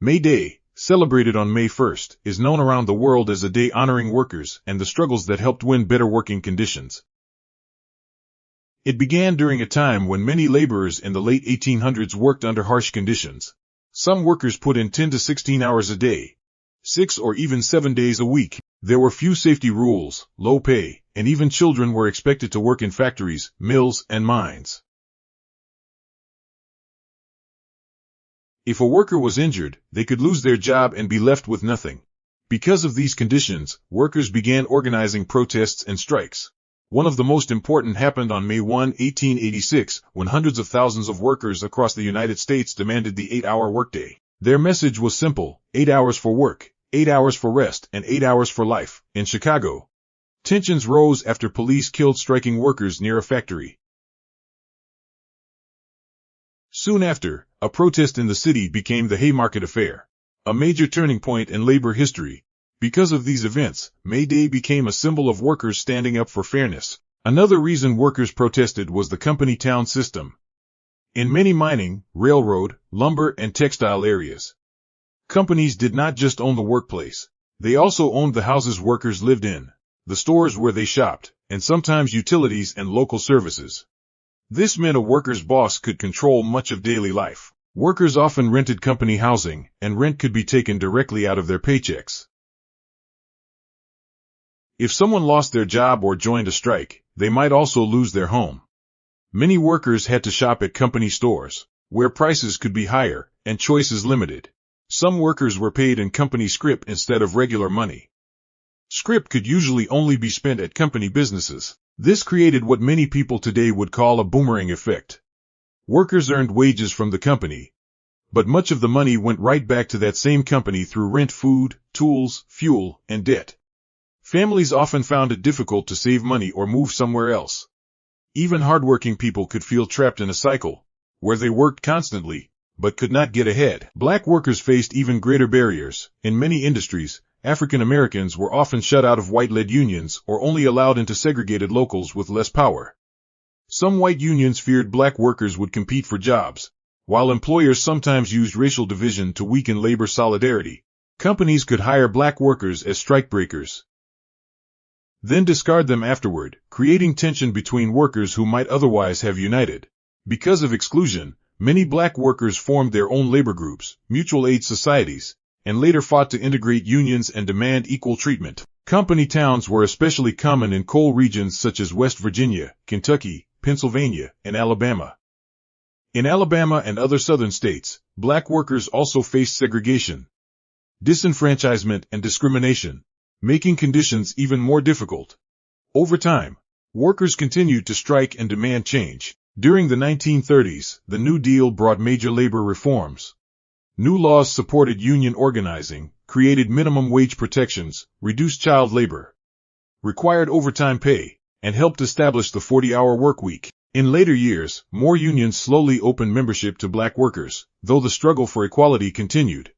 May Day, celebrated on May 1st, is known around the world as a day honoring workers and the struggles that helped win better working conditions. It began during a time when many laborers in the late 1800s worked under harsh conditions. Some workers put in 10 to 16 hours a day, 6 or even 7 days a week. There were few safety rules, low pay, and even children were expected to work in factories, mills, and mines. If a worker was injured, they could lose their job and be left with nothing. Because of these conditions, workers began organizing protests and strikes. One of the most important happened on May 1, 1886, when hundreds of thousands of workers across the United States demanded the 8-hour workday. Their message was simple: 8 hours for work, 8 hours for rest, and 8 hours for life. In Chicago, tensions rose after police killed striking workers near a factory. Soon after, a protest in the city became the Haymarket Affair, a major turning point in labor history. Because of these events, May Day became a symbol of workers standing up for fairness. Another reason workers protested was the company town system. In many mining, railroad, lumber, and textile areas, companies did not just own the workplace. They also owned the houses workers lived in, the stores where they shopped, and sometimes utilities and local services. This meant a worker's boss could control much of daily life. Workers often rented company housing, and rent could be taken directly out of their paychecks. If someone lost their job or joined a strike, they might also lose their home. Many workers had to shop at company stores, where prices could be higher and choices limited. Some workers were paid in company scrip instead of regular money. Scrip could usually only be spent at company businesses. This created what many people today would call a boomerang effect. Workers earned wages from the company, but much of the money went right back to that same company through rent, food, tools, fuel, and debt. Families often found it difficult to save money or move somewhere else. Even hardworking people could feel trapped in a cycle, where they worked constantly, but could not get ahead. Black workers faced even greater barriers. In many industries, African Americans were often shut out of white-led unions or only allowed into segregated locals with less power. Some white unions feared black workers would compete for jobs, while employers sometimes used racial division to weaken labor solidarity. Companies could hire black workers as strikebreakers, then discard them afterward, creating tension between workers who might otherwise have united. Because of exclusion, many black workers formed their own labor groups, mutual aid societies, and later fought to integrate unions and demand equal treatment. Company towns were especially common in coal regions such as West Virginia, Kentucky, Pennsylvania, and Alabama. In Alabama and other southern states, black workers also faced segregation, disenfranchisement, and discrimination, making conditions even more difficult. Over time, workers continued to strike and demand change. During the 1930s, the New Deal brought major labor reforms. New laws supported union organizing, created minimum wage protections, reduced child labor, required overtime pay, and helped establish the 40-hour workweek. In later years, more unions slowly opened membership to black workers, though the struggle for equality continued.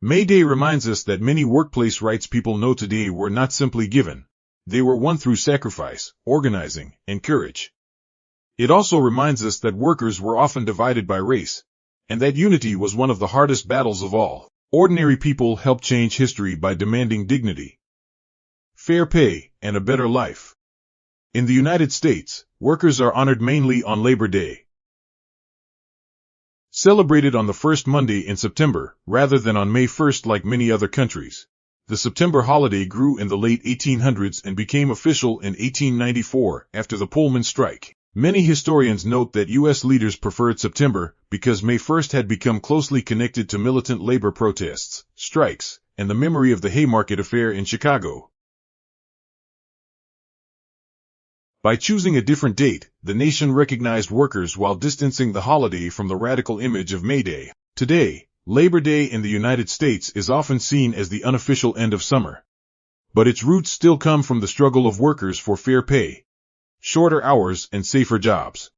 May Day reminds us that many workplace rights people know today were not simply given. They were won through sacrifice, organizing, and courage. It also reminds us that workers were often divided by race, and that unity was one of the hardest battles of all. Ordinary people helped change history by demanding dignity, fair pay, and a better life. In the United States, workers are honored mainly on Labor Day, celebrated on the first Monday in September, rather than on May 1st like many other countries. The September holiday grew in the late 1800s and became official in 1894 after the Pullman strike. Many historians note that U.S. leaders preferred September because May 1st had become closely connected to militant labor protests, strikes, and the memory of the Haymarket Affair in Chicago. By choosing a different date, the nation recognized workers while distancing the holiday from the radical image of May Day. Today, Labor Day in the United States is often seen as the unofficial end of summer. But its roots still come from the struggle of workers for fair pay, shorter hours, and safer jobs.